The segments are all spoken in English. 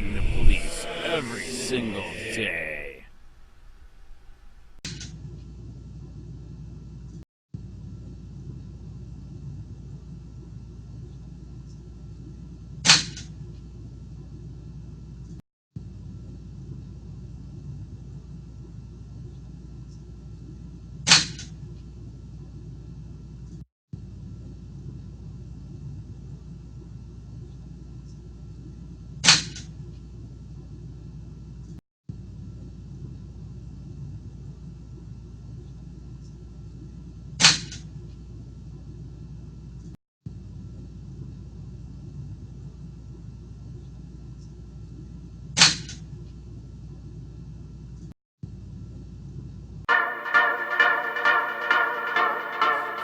facing the police every single day.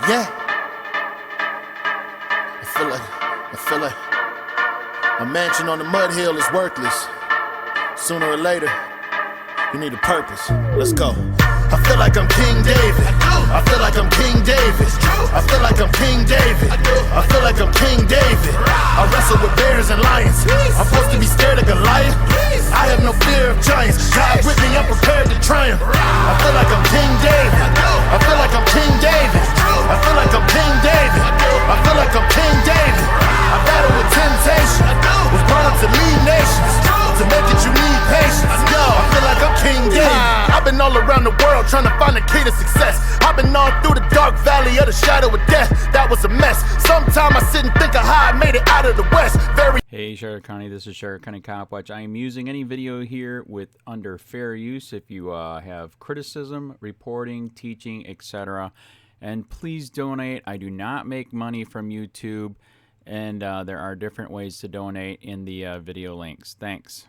Yeah. I feel like a mansion on the mud hill is worthless. Sooner or later, you need a purpose. Let's go. I feel like I'm King David. I feel like I'm King David. I feel like I'm King David. I feel like I'm King David. I wrestle with bears and lions. I'm supposed to be scared of Goliath. I have no fear of giants. God with me, I'm prepared to triumph. I feel like I'm King David. I feel like I'm King David. I feel like I'm King David. I feel like I'm King David. I battle with temptation. Was brought up to lead nations. To make it you need patience. Yo, I feel like I'm King David. I've been all around the world trying to find the key to success. I've been all through the dark valley of the shadow of death. That was a mess. Sometimes I sit and think of how I made it out of the West. Hey Sheriff County, this is Sheriff County COPWATCH. I am using any video here with under fair use if you have criticism, reporting, teaching, etc. And please donate. I do not make money from YouTube, and there are different ways to donate in the video links. Thanks.